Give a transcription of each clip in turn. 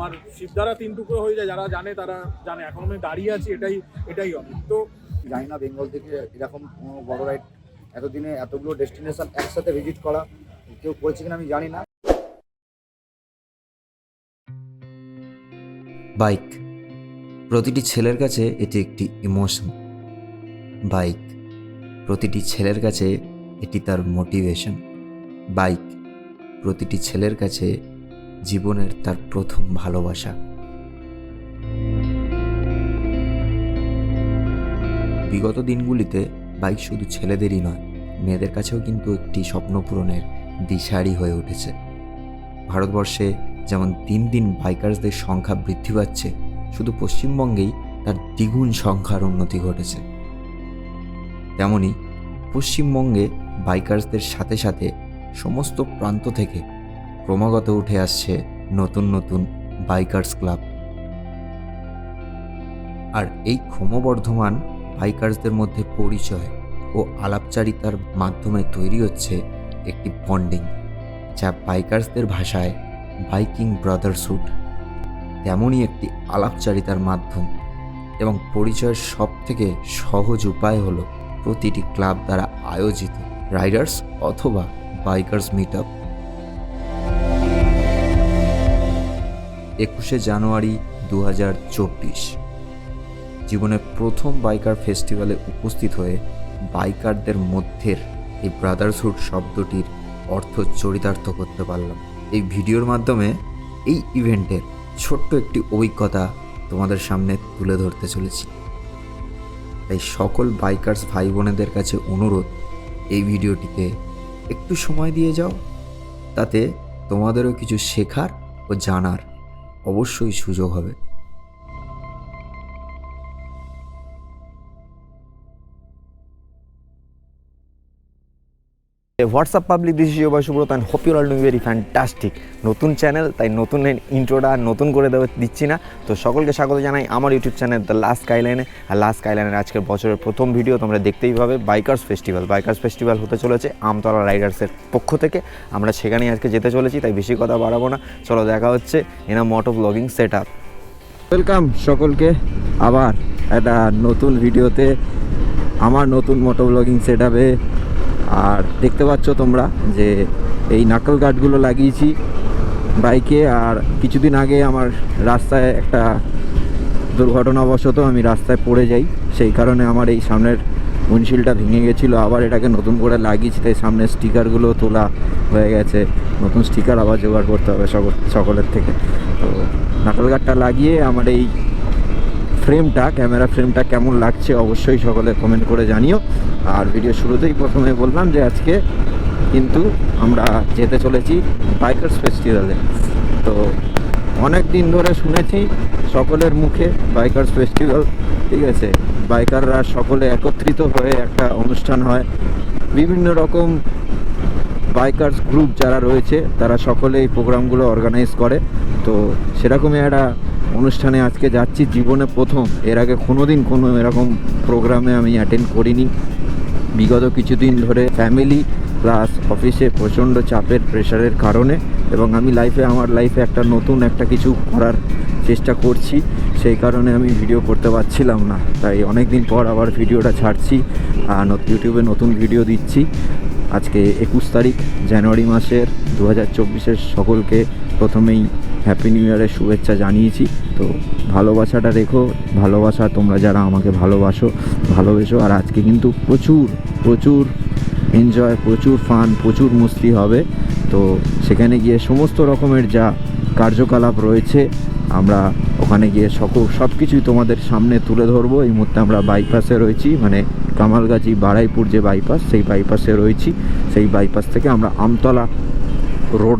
আমার শিবদারা 3 টুকরো হয়ে যায়, যারা জানে তারা জানে। এখন আমি দাঁড়িয়ে আছি, এটাই অনেক। তো জানি না বেঙ্গল থেকে এরকম কোনো বড় রাইড এতদিনে এতগুলো ডেস্টিনেশন একসাথে ভিজিট করা কেউ করেছে কিনা আমি জানি না। বাইক প্রতিটি ছেলের কাছে এটি একটি ইমোশন। বাইক প্রতিটি ছেলের কাছে এটি তার মোটিভেশন। বাইক প্রতিটি ছেলের কাছে জীবনের তার প্রথম ভালোবাসা। বিগত দিনগুলিতে বাইক শুধু ছেলেদেরই নয়, মেয়েদের কাছেও কিন্তু একটি স্বপ্ন পূরণের দিশারি হয়ে উঠেছে। ভারতবর্ষে যেমন দিন দিন বাইকার্সদের সংখ্যা বৃদ্ধি পাচ্ছে, শুধু পশ্চিমবঙ্গেই তার দ্বিগুণ সংখ্যার উন্নতি ঘটেছে। তেমনি পশ্চিমবঙ্গে বাইকার্সদের সাথে সাথে সমস্ত প্রান্ত থেকে ক্রমাগত উঠে আসছে নতুন নতুন বাইকার্স ক্লাব। আর এই ক্রমবর্ধমান বাইকার্সদের মধ্যে পরিচয় ও আলাপচারিতার মাধ্যমে তৈরি হচ্ছে একটি বন্ডিং, যা বাইকার্সদের ভাষায় বাইকিং ব্রাদারহুড। তেমনই একটি আলাপচারিতার মাধ্যম এবং পরিচয়ের সবথেকে সহজ উপায় হলো প্রতিটি ক্লাব দ্বারা আয়োজিত রাইডার্স অথবা বাইকার্স মিট আপ। 21শে জানুয়ারি 2024 জীবনের প্রথম বাইকার ফেস্টিভ্যালে উপস্থিত হয়ে বাইকারদের মধ্যের এই ব্রাদারহুড শব্দটির অর্থ চরিতার্থ করতে পারলাম। এই ভিডিওর মাধ্যমে এই ইভেন্টের ছোট্ট একটি অভিজ্ঞতা তোমাদের সামনে তুলে ধরতে চলেছি। তাই সকল বাইকার্স ভাই বোনেদের কাছে অনুরোধ, এই ভিডিওটিতে একটু সময় দিয়ে যাও, তাতে তোমাদেরও কিছু শেখার ও জানার অবশ্যই সুযোগ হবে। WhatsApp public, this is your Subrata and hope you are doing very fantastic. নতুন চ্যানেল, তাই নতুন ইন্ট্রোটা নতুন করে দিচ্ছি না। তো সকলকে স্বাগত জানাই আমার ইউটিউব চ্যানেল দ্য লাস্ট স্কাইলাইনে। আর লাস্ট স্কাইলাইনের আজকের বছরের প্রথম ভিডিও তোমরা দেখতেই পাবে। বাইকার্স ফেস্টিভ্যাল হতে চলেছে আমতলা রাইডার্সের পক্ষ থেকে। আমরা সেখানেই আজকে যেতে চলেছি, তাই বেশি কথা বাড়াবো না, চলো দেখা হচ্ছে ইন আ মোটো ব্লগিং সেট আপ। ওয়েলকাম সকলকে আবার একটা নতুন ভিডিওতে, আমার নতুন মোটো ব্লগিং সেট আপে। আর দেখতে পাচ্ছ তোমরা যে এই নাকল গার্ডগুলো লাগিয়েছি বাইকে। আর কিছুদিন আগে আমার রাস্তায় একটা দুর্ঘটনাবশত আমি রাস্তায় পড়ে যাই, সেই কারণে আমার এই সামনের উইন্ডশিল্ডটা ভেঙে গেছিলো। আবার এটাকে নতুন করে লাগিয়েছি, তাই সামনের স্টিকারগুলো তোলা হয়ে গেছে। নতুন স্টিকার আবার জোগাড় করতে হবে সকলের থেকে। তো নাকল গার্ডটা লাগিয়ে আমার এই ক্যামেরা ফ্রেমটা কেমন লাগছে অবশ্যই সকলে কমেন্ট করে জানিও। আর ভিডিও শুরুতেই প্রথমে বললাম যে আজকে কিন্তু আমরা যেতে চলেছি বাইকার্স ফেস্টিভ্যালে। তো অনেক দিন ধরে শুনেছি সকলের মুখে বাইকার্স ফেস্টিভ্যাল, ঠিক আছে, বাইকাররা সকলে একত্রিত হয়ে একটা অনুষ্ঠান হয়। বিভিন্ন রকম বাইকার্স গ্রুপ যারা রয়েছে তারা সকলে এই প্রোগ্রামগুলো অর্গানাইজ করে। তো সেরকমই একটা অনুষ্ঠানে আজকে যাচ্ছি, জীবনে প্রথম। এর আগে কোনোদিন কোনো এরকম প্রোগ্রামে আমি অ্যাটেন্ড করিনি। বিগত কিছুদিন ধরে ফ্যামিলি প্লাস অফিসে প্রচণ্ড চাপের প্রেশারের কারণে, এবং আমি আমার লাইফে একটা কিছু করার চেষ্টা করছি, সেই কারণে আমি ভিডিও করতে পারছিলাম না। তাই অনেক দিন পর আবার ভিডিওটা ছাড়ছি, ইউটিউবে নতুন ভিডিও দিচ্ছি। আজকে 21 তারিখ জানুয়ারি মাসের 2024-এর সকলকে প্রথমেই হ্যাপি নিউ ইয়ারের শুভেচ্ছা জানিয়েছি। তো ভালোবাসাটা রেখো, ভালোবাসা তোমরা যারা আমাকে ভালোবেসো। আর আজকে কিন্তু প্রচুর এনজয়, প্রচুর ফান, প্রচুর মস্তি হবে। তো সেখানে গিয়ে সমস্ত রকমের যা কার্যকলাপ রয়েছে আমরা ওখানে গিয়ে সব কিছুই তোমাদের সামনে তুলে ধরবো। এই মুহূর্তে আমরা বাইপাসে রয়েছি, মানে কামালগাছি বারাইপুর যে বাইপাস, সেই বাইপাসে রয়েছি। সেই বাইপাস থেকে আমরা আমতলা রোড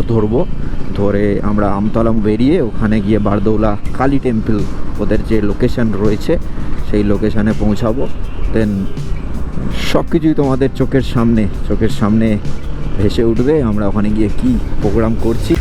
ধরে আমরা আমতলা বেরিয়ে ওখানে গিয়ে বারদৌলা কালী টেম্পল, ওদের যে লোকেশান রয়েছে সেই লোকেশানে পৌঁছাবো। দেন সব কিছুই তোমাদের চোখের সামনে ভেসে উঠবে আমরা ওখানে গিয়ে কি প্রোগ্রাম করছি।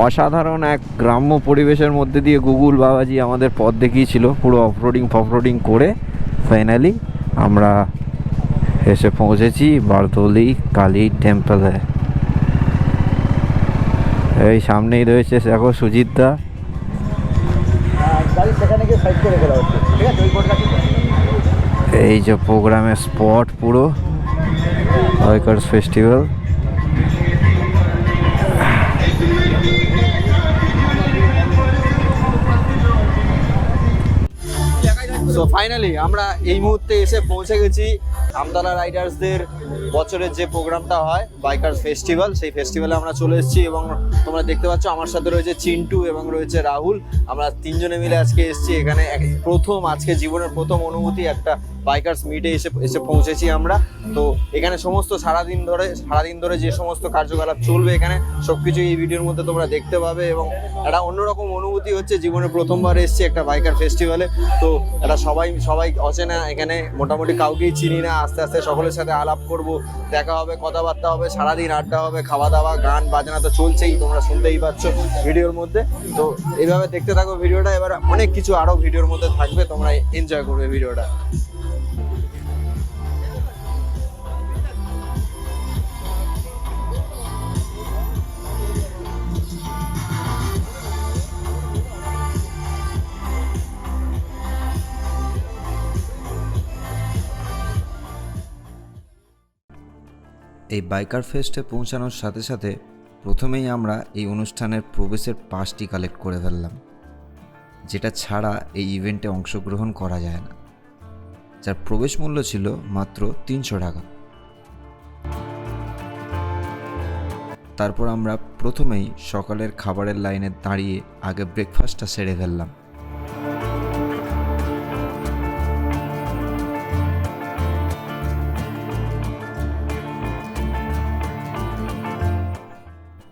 অসাধারণ এক গ্রাম্য পরিবেশের মধ্যে দিয়ে গুগল বাবাজি আমাদের পথ দেখিয়েছিল, পুরো অফরোডিং করে ফাইনালি আমরা এসে পৌঁছেছি বারদৌলি কালী টেম্পলে। এই সামনেই রয়েছে দেখো সুজিত দা। এই যে প্রোগ্রামের স্পট পুরো বাইকার্স ফেস্টিভ্যাল। সো ফাইনালি আমরা এই মুহূর্তে এসে পৌঁছে গেছি আমতলা রাইডার্সদের বছরের যে প্রোগ্রামটা হয় বাইকার্স ফেস্টিভ্যাল, সেই ফেস্টিভ্যালে আমরা চলে এসেছি এবং তোমরা দেখতে পাচ্ছ আমার সাথে রয়েছে চিন্টু এবং রয়েছে রাহুল। আমরা তিনজনে মিলে আজকে এসেছি এখানে, আজকে জীবনের প্রথম অনুভূতি একটা বাইকার্স মিটে এসে পৌঁছেছি আমরা। তো এখানে সমস্ত সারাদিন ধরে যে সমস্ত কার্যকলাপ চলবে এখানে সবকিছু এই ভিডিওর মধ্যে তোমরা দেখতে পাবে এবং একটা অন্যরকম অনুভূতি হচ্ছে। জীবনে প্রথমবার এসেছি একটা বাইকার ফেস্টিভ্যালে, তো এটা সবাই অচেনা, এখানে মোটামুটি কাউকেই চিনি না। আস্তে আস্তে সকলের সাথে আলাপ করব, দেখা হবে, কথাবার্তা হবে, সারাদিন আড্ডা হবে, খাওয়া দাওয়া, গান বাজনা তো চলছেই, তোমরা শুনতেই পাচ্ছ ভিডিওর মধ্যে। তো এইভাবে দেখতে থাকো ভিডিওটা, এবার অনেক কিছু আরও ভিডিওর মধ্যে থাকবে, তোমরা এনজয় করবে ভিডিওটা। এই বাইকার ফেস্টে পৌঁছানোর সাথে সাথে প্রথমেই আমরা এই অনুষ্ঠানের প্রবেশের পাসটি কালেক্ট করে ফেললাম, যেটা ছাড়া এই ইভেন্টে অংশগ্রহণ করা যায় না, যার প্রবেশ মূল্য ছিল মাত্র 300 টাকা। তারপর আমরা প্রথমেই সকালের খাবারের লাইনে দাঁড়িয়ে আগে ব্রেকফাস্টটা সেরে ফেললাম।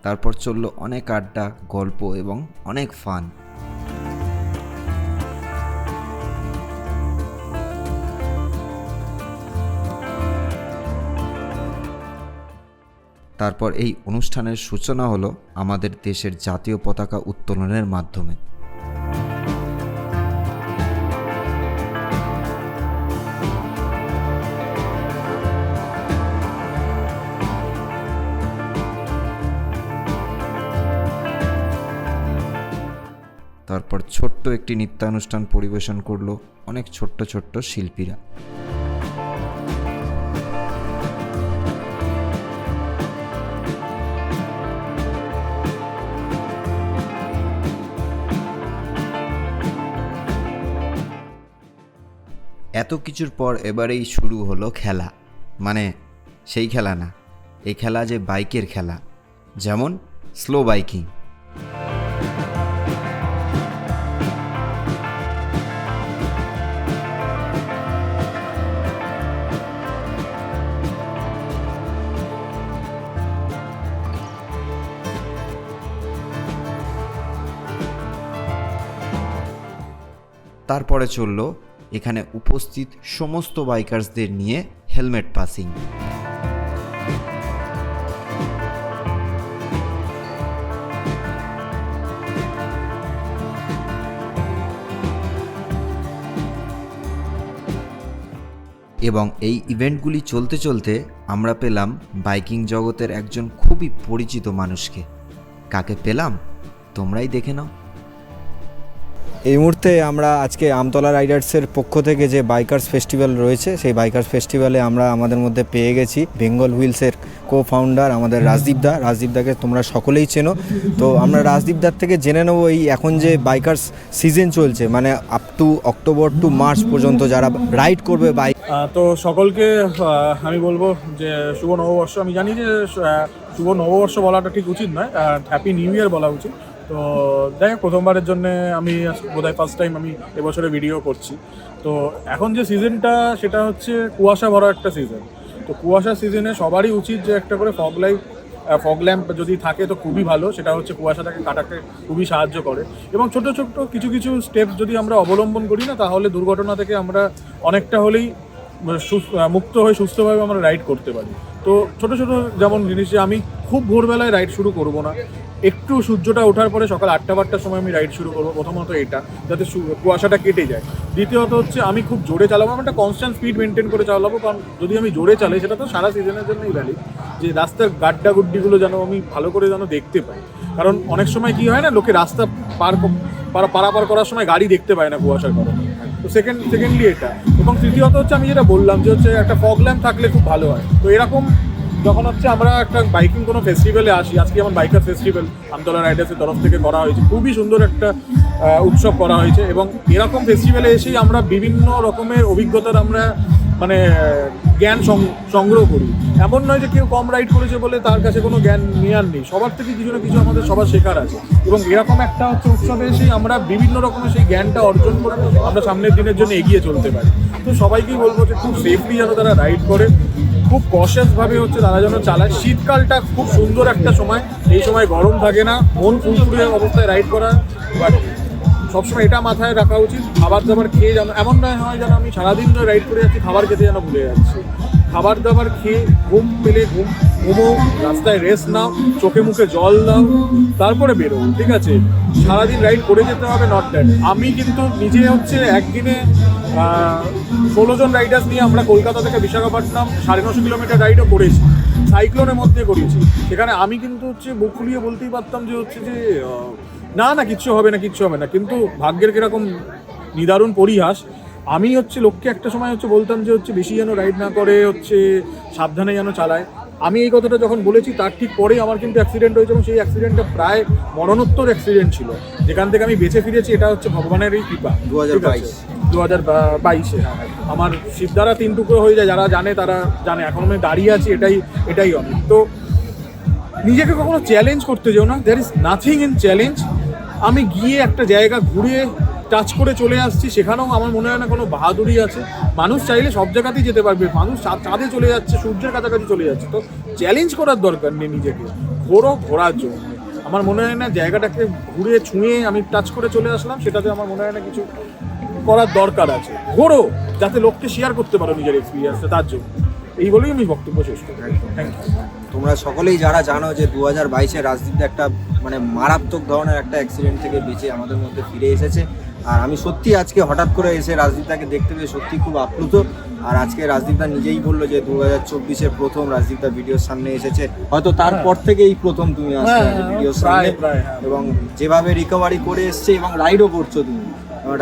তারপর চলল অনেক আড্ডা, গল্প এবং অনেক ফান। তারপর এই অনুষ্ঠানের সূচনা হলো আমাদের দেশের জাতীয় পতাকা উত্তোলনের মাধ্যমে। তারপর ছোট্ট একটি নৃত্যানুষ্ঠান পরিবেশন করলো অনেক ছোট্ট ছোট্ট শিল্পীরা। এত কিছুর পর এবারেই শুরু হলো খেলা, মানে সেই খেলা না, এই খেলা যে বাইকের খেলা, যেমন স্লো বাইকিং। তারপরে চলল এখানে উপস্থিত সমস্ত বাইকার্সদের নিয়ে হেলমেট পাসিং। এবং এই ইভেন্টগুলি চলতে চলতে আমরা পেলাম বাইকিং জগতের একজন খুবই পরিচিত মানুষকে। কাকে পেলাম তোমরাই দেখে নাও। এই মুহূর্তে আমরা আজকে আমতলা রাইডার্সের পক্ষ থেকে যে বাইকার্স ফেস্টিভ্যাল রয়েছে, সেই বাইকার্স ফেস্টিভ্যালে আমরা আমাদের মধ্যে পেয়ে গেছি বেঙ্গল হুইলসের কো-ফাউন্ডার আমাদের রাজদীপদাকে তোমরা সকলেই চেনো। তো আমরা রাজদীপদার থেকে জেনে নেবো এই এখন যে বাইকার্স সিজন চলছে, মানে up to October to March পর্যন্ত যারা রাইড করবে বাইক। তো সকলকে আমি বলবো যে শুভ নববর্ষ। আমি জানি যে শুভ নববর্ষ বলাটা ঠিক উচিত নয়, হ্যাপি নিউ ইয়ার বলা উচিত। তো যাই হোক, প্রথমবারের জন্য আমি বোধহয় ফার্স্ট টাইম আমি এবছরে ভিডিও করছি। তো এখন যে সিজনটা সেটা হচ্ছে কুয়াশা ভরা একটা সিজন। তো কুয়াশার সিজনে সবারই উচিত যে একটা করে ফগ ল্যাম্প যদি থাকে তো খুবই ভালো, সেটা হচ্ছে কুয়াশাটাকে কাটাতে খুবই সাহায্য করে। এবং ছোট ছোট কিছু স্টেপস যদি আমরা অবলম্বন করি না, তাহলে দুর্ঘটনা থেকে আমরা অনেকটা হলেই মুক্ত হয়ে সুস্থভাবে আমরা রাইড করতে পারি। তো ছোট ছোট যেমন জিনিস, যে আমি খুব ভোরবেলায় রাইড শুরু করব না, একটু সূর্যটা ওঠার পরে সকাল 8টা-8টার সময় আমি রাইড শুরু করবো, প্রথমত এটা, যাতে কুয়াশাটা কেটে যায়। দ্বিতীয়ত হচ্ছে আমি খুব জোরে চালাবো, আমি একটা কনস্ট্যান্ট স্পিড মেনটেন করে চালাবো, কারণ যদি আমি জোরে চালাই সেটা তো সারা সিজনের জন্যই ভ্যালিড, যে রাস্তার গাড্ডা গুড্ডিগুলো যেন আমি ভালো করে যেন দেখতে পাই। কারণ অনেক সময় কি হয় না, লোকে রাস্তা পারাপার করার সময় গাড়ি দেখতে পায় না কুয়াশার কারণে। তো সেকেন্ডলি এটা, এবং তৃতীয়ত হচ্ছে আমি যেটা বললাম যে হচ্ছে একটা ফগ ল্যাম্প থাকলে খুব ভালো হয়। তো এরকম যখন হচ্ছে আমরা একটা বাইকিং কোনো ফেস্টিভ্যালে আসি, আজকে আমার বাইকার ফেস্টিভ্যাল আমতলা রাইডার্সের তরফ থেকে করা হয়েছে, খুবই সুন্দর একটা উৎসব করা হয়েছে, এবং এরকম ফেস্টিভ্যালে এসেই আমরা বিভিন্ন রকমের অভিজ্ঞতার আমরা মানে জ্ঞান সংগ্রহ করি। এমন নয় যে কেউ কম রাইড করেছে বলে তার কাছে কোনো জ্ঞান নেওয়ার নেই, সবার থেকে কিছু না কিছু আমাদের সবার শেখার আছে, এবং এরকম একটা হচ্ছে উৎসবে এসেই আমরা বিভিন্ন রকমের সেই জ্ঞানটা অর্জন করে আমরা সামনের দিনের জন্য এগিয়ে চলতে পারি। তো সবাইকেই বলবো যে খুব সেফলি যেন তারা রাইড করে, খুব কশাসভাবে হচ্ছে তারা যেন চালায়। শীতকালটা খুব সুন্দর একটা সময়, এই সময় গরম থাকে না, মন ফুরফুরে অবস্থায় রাইড করা, বাট সবসময় এটা মাথায় রাখা উচিত, খাবার দাবার খেয়ে যেন এমন নয় হয় যেন আমি সারাদিন ধরে রাইড করে যাচ্ছি, খাবার খেতে যেন ভুলে যাচ্ছি। খাবার দাবার খেয়ে ঘুম পেলে ঘুমো, রাস্তায় রেস্ট নাও, চোখে মুখে জল দাও, তারপরে বেরো, ঠিক আছে? সারাদিন রাইড করে যেতে হবে, নট দ্যাট। আমি কিন্তু নিজে হচ্ছে একদিনে 16 জন রাইডার্স নিয়ে আমরা কলকাতা থেকে বিশাখাপট্টনম 950 কিলোমিটার রাইডও করেছি, সাইক্লোনের মধ্যে করেছি। সেখানে আমি কিন্তু হচ্ছে বুক ফুলিয়ে বলতেই পারতাম যে হচ্ছে যে না কিচ্ছু হবে না, কিন্তু ভাগ্যের কিরকম নিদারুণ পরিহাস, আমি হচ্ছে লোককে একটা সময় হচ্ছে বলতাম যে হচ্ছে বেশি যেন রাইড না করে, হচ্ছে সাবধানে যেন চালায়। আমি এই কথাটা যখন বলেছি তার ঠিক পরেই আমার কিন্তু অ্যাক্সিডেন্ট হয়েছে, এবং সেই অ্যাক্সিডেন্টটা প্রায় মরণোত্তর অ্যাক্সিডেন্ট ছিল, যেখান থেকে আমি বেঁচে ফিরেছি এটা হচ্ছে ভগবানেরই কৃপা। 2022-এ আমার শিবদারা 3 টুকরো হয়ে যায়, যারা জানে তারা জানে, এখন আমি দাঁড়িয়ে আছি, এটাই অনেক। তো নিজেকে কখনো চ্যালেঞ্জ করতে যেও না, there is nothing in challenge. আমি গিয়ে একটা জায়গা ঘুরে টাচ করে চলে আসছি, সেখানেও আমার মনে হয় না কোনো বাহাদুরি আছে। মানুষ চাইলে সব জায়গাতেই যেতে পারবে, মানুষ চাঁদে চলে যাচ্ছে, সূর্যের কাছাকাছি চলে যাচ্ছে, তো চ্যালেঞ্জ করার দরকার নেই নিজেকে, ঘোরার জন্য। আমার মনে হয় না জায়গাটাকে ঘুরে ছুঁয়ে আমি টাচ করে চলে আসলাম, সেটাতে আমার মনে হয় না কিছু করার দরকার আছে। ঘোরো, যাতে লোককে শেয়ার করতে পারো নিজের এক্সপিরিয়েন্সটা, তার জন্য। এই বলেই আমি বক্তব্য শেষ করি। Thank you. তোমরা সকলেই যারা জানো যে 2022-এ রাজদীপদা একটা মানে মারাত্মক ধরনের একটা অ্যাক্সিডেন্ট থেকে বেঁচে আমাদের মধ্যে ফিরে এসেছে। আর আমি সত্যি আজকে হঠাৎ করে এসে রাজদীপদাকে দেখতে পেয়ে সত্যি খুব আপ্লুত। আর আজকে রাজদীপদা নিজেই বললো যে 2024-এর প্রথম রাজদীপদা ভিডিওর সামনে এসেছে, হয়তো তারপর থেকে এই প্রথম তুমি আসলে ভিডিওর সামনে, এবং যেভাবে রিকভারি করে এসছে এবং রাইডও করছো তুমি,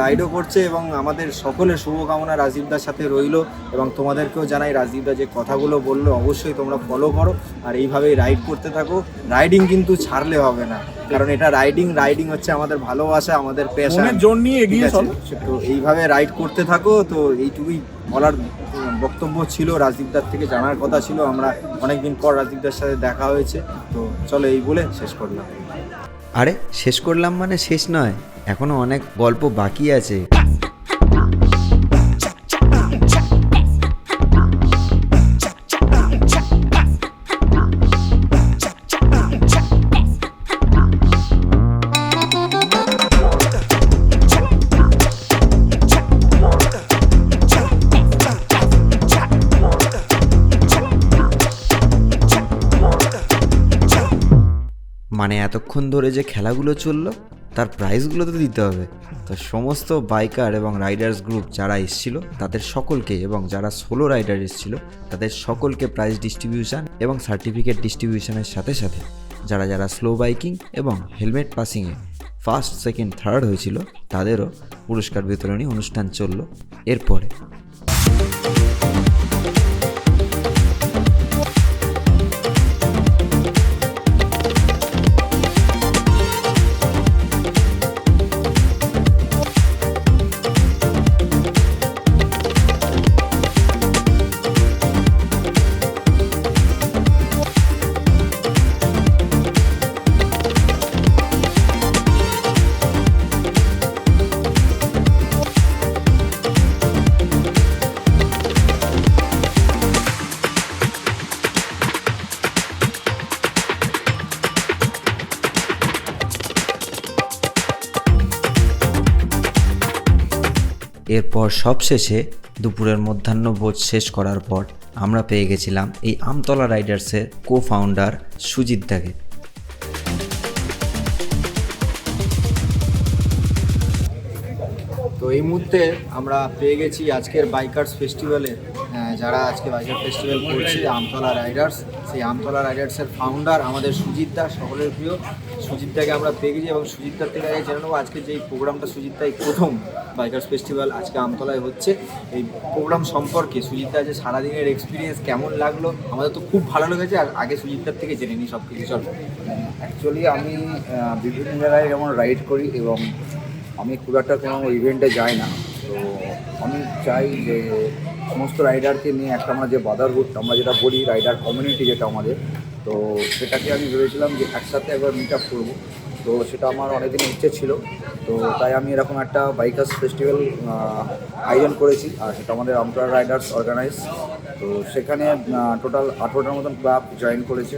রাইডও করছে, এবং আমাদের সকলের শুভকামনা রাজদীপদার সাথে রইলো। এবং তোমাদেরকেও জানাই রাজদীপদা যে কথাগুলো বললো অবশ্যই তোমরা ফলো করো, আর এইভাবেই রাইড করতে থাকো। রাইডিং কিন্তু ছাড়লে হবে না, কারণ এটা রাইডিং হচ্ছে আমাদের ভালোবাসা, আমাদের পেশা, জোর নিয়ে এগিয়ে চলো। তো এইভাবে রাইড করতে থাকো। তো এইটুকুই বলার বক্তব্য ছিল, রাজদীপদার থেকে জানার কথা ছিল। আমরা অনেকদিন পর রাজদীপদার সাথে দেখা হয়েছে, তো চলো এই বলে শেষ করলাম। আরে শেষ করলাম মানে শেষ নয়, এখনো অনেক গল্প বাকি আছে। মানে এতক্ষণ ধরে যে খেলাগুলো চললো তার প্রাইজগুলো তো দিতে হবে। তো সমস্ত বাইকার এবং রাইডার্স গ্রুপ যারা এসেছিলো তাদের সকলকে, এবং যারা সোলো রাইডার এসেছিলো তাদের সকলকে প্রাইজ ডিস্ট্রিবিউশন এবং সার্টিফিকেট ডিস্ট্রিবিউশনের সাথে সাথে যারা যারা স্লো বাইকিং এবং হেলমেট পাসিংয়ে ফার্স্ট, সেকেন্ড, থার্ড হয়েছিল তাদেরও পুরস্কার বিতরণী অনুষ্ঠান চললো এরপরে। এরপর সবশেষে দুপুরের মধ্যাহ্নভোজ শেষ করার পর আমরা পেয়ে গেছিলাম এই আমতলা রাইডার্সের কো ফাউন্ডার সুজিত দাকে। তো এই মুহূর্তে আমরা পেয়ে গেছি আজকের বাইকার্স ফেস্টিভ্যালে যারা আজকে বাইকার ফেস্টিভ্যাল করছে আমতলা রাইডার্স, সেই আমতলা রাইডার্সের ফাউন্ডার আমাদের সুজিতদা, সকলের প্রিয় সুজিতদাকে আমরা পেয়ে গেছি। এবং সুজিতদার থেকে আগে জেনে নেবো আজকে যেই প্রোগ্রামটা সুজিতদা এই প্রথম বাইকার্স ফেস্টিভ্যাল আজকে আমতলায় হচ্ছে, এই প্রোগ্রাম সম্পর্কে সুজিতদা যে সারাদিনের এক্সপিরিয়েন্স কেমন লাগলো। আমাদের তো খুব ভালো লেগেছে, আর আগে সুজিতদার থেকে জেনে নিই সব কিছু। চল। অ্যাকচুয়ালি আমি বিভিন্ন জায়গায় যেমন রাইড করি এবং আমি খুব একটা কোনো ইভেন্টে যাই না। তো আমি চাই যে সমস্ত রাইডারকে নিয়ে একটা আমরা যে ব্রাদারহুড আমরা যেটা বলি, রাইডার কমিউনিটি যেটা আমাদের, তো সেটাকে আমি ভেবেছিলাম যে একসাথে একবার মিট আপ করবো। তো সেটা আমার অনেকদিন ইচ্ছে ছিল, তো তাই আমি এরকম একটা বাইকার্স ফেস্টিভ্যাল আয়োজন করেছি, আর সেটা আমাদের আমতলা রাইডার্স অর্গানাইজ। তো সেখানে টোটাল 18টার মতন ক্লাব জয়েন করেছে,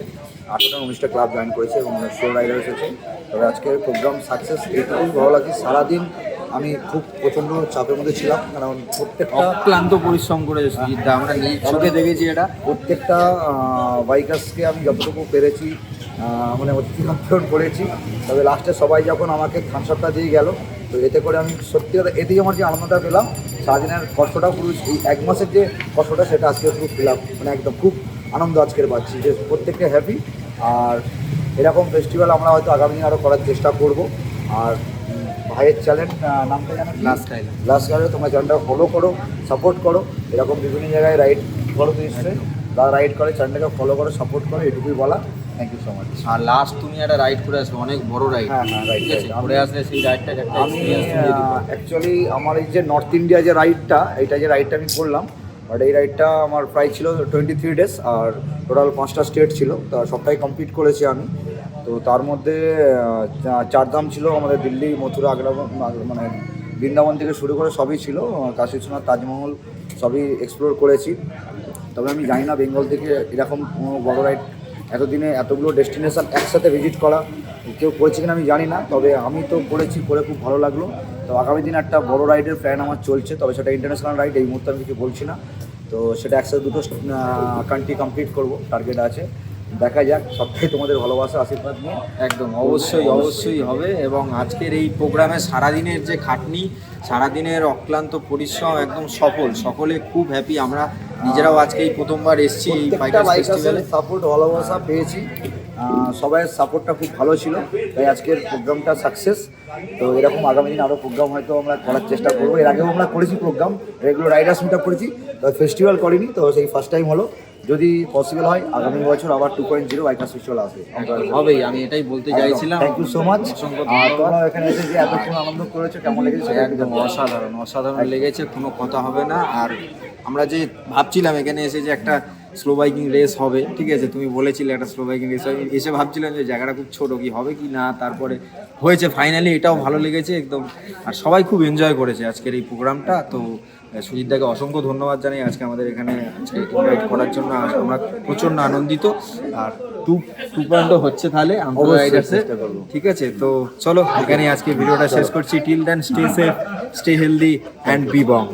19টা ক্লাব জয়েন করেছে এবং 16 রাইডার্স আছে। তবে আজকের প্রোগ্রাম সাকসেস এইটুকুই ভালো লাগে। সারাদিন আমি খুব প্রচণ্ড চাপের মধ্যে ছিলাম, কারণ প্রত্যেকটা অক্লান্ত পরিশ্রম করেছে সুজিতদা, আমরা নিজ চোখে দেখেছি এটা। প্রত্যেকটা বাইকার্সকে আমি যতটুকু পেরেছি মানে অতিথি আপ্যায়ন করেছি। তবে লাস্টে সবাই যখন আমাকে থামসআপটা দিয়ে গেল, তো এতে করে আমি সত্যি কথা এতেই আমার যে আনন্দটা পেলাম, সারাদিনের কষ্টটা পুরো এই 1 মাসের যে কষ্টটা সেটা আজকে পুরো পেলাম। মানে একদম খুব আনন্দ আজকের পাচ্ছি যে প্রত্যেকটা হ্যাপি। আর এরকম ফেস্টিভ্যাল আমরা হয়তো আগামী দিন আরও করার চেষ্টা করব। আর ভাইয়ের চ্যানেল নামটা জানো? লাস্ট কাইল্যান্ড। তোমরা চ্যানেলটা ফলো করো, সাপোর্ট করো। এরকম বিভিন্ন জায়গায় রাইড করো, নিশ্চয়ই যারা রাইড করে চ্যানেলটাকে ফলো করো, সাপোর্ট করো, এটুকুই বলা। Thank you so much. আর লাস্ট তুমি একটা রাইড করে আসবে, অনেক বড় রাইড। হ্যাঁ রাইড করে আসলে সেই রাইডটা আমি অ্যাকচুয়ালি আমার এই যে নর্থ ইন্ডিয়া যে রাইডটা, এইটা যে রাইডটা আমি করলাম, বাট এই রাইডটা আমার প্রায় ছিল 23 ডেজ, আর টোটাল 5টা স্টেট ছিল, তা সবটাই কমপ্লিট করেছি আমি। তো তার মধ্যে 4 ধাম ছিল আমাদের, দিল্লি, মথুরা, আগ্রা, মানে বৃন্দাবন থেকে শুরু করে সবই ছিল, কাশী বিশ্বনাথ, তাজমহল সবই এক্সপ্লোর করেছি। তবে আমি জানি না বেঙ্গল থেকে এরকম কোনো বড় রাইড এতদিনে এতগুলো ডেস্টিনেশন একসাথে ভিজিট করা কেউ করেছে কিনা আমি জানি না। তবে আমি তো করেছি, করে খুব ভালো লাগলো। তো আগামী দিন একটা বড় রাইডের প্ল্যান আমার চলছে, তবে সেটা ইন্টারন্যাশনাল রাইড, এই মুহূর্তে আমি কিছু বলছি না। তো সেটা একসাথে 2টো কান্ট্রি কমপ্লিট করবো, টার্গেট আছে। দেখা যাক, সবটাই তোমাদের ভালোবাসা আশীর্বাদ নিয়ে। একদম অবশ্যই হবে। এবং আজকের এই প্রোগ্রামে সারাদিনের যে খাটনি, সারাদিনের অক্লান্ত পরিশ্রম একদম সফল, সকলে খুব হ্যাপি। আমরা নিজেরাও আজকে এই প্রথমবার এসেছি এই বাইকার ফেস্টিভ্যালে, সাপোর্ট ভালোবাসা পেয়েছি, সবাইয়ের সাপোর্টটা খুব ভালো ছিল, তাই আজকের প্রোগ্রামটা সাকসেস। তো এরকম আগামী দিন আরও প্রোগ্রাম হয়তো আমরা করার চেষ্টা করবো। এর আগেও আমরা করেছি programme, regular riders meet up করেছি, তবে ফেস্টিভ্যাল করিনি। তো সেই ফার্স্ট টাইম হলো। যদি পসিবল হয় আগামী বছর আবার 2.0 বাইকার্স ফেস্টিভ্যাল আসবে। হবেই, আমি এটাই বলতে চাইছিলাম। Thank you so much. আর তোমরা এখানে এসে যে এতক্ষণ আনন্দ করেছো, কেমন লেগেছে? একদম অসাধারণ লেগেছে, কোনো কথা হবে না। আর আমরা যে ভাবছিলাম এখানে এসে যে একটা স্লো বাইকিং রেস হবে, ঠিক আছে, তুমি বলেছিলে একটা স্লো বাইকিং রেস হবে, এসে ভাবছিলাম যে জায়গাটা খুব ছোটো, কি হবে কি না, তারপরে হয়েছে ফাইনালি, এটাও ভালো লেগেছে একদম। আর সবাই খুব এনজয় করেছে আজকের এই প্রোগ্রামটা। তো সুজিতদাকে অসংখ্য ধন্যবাদ জানাই আজকে আমাদের এখানে ইনভাইট করার জন্য। আমরা প্রচণ্ড আনন্দিত। আর 2.0 হচ্ছে তাহলে আমতলা রাইডার্সে, ঠিক আছে। তো চলো এখানে আজকে ভিডিওটা শেষ করছি। Till then stay safe, stay healthy and be Bong.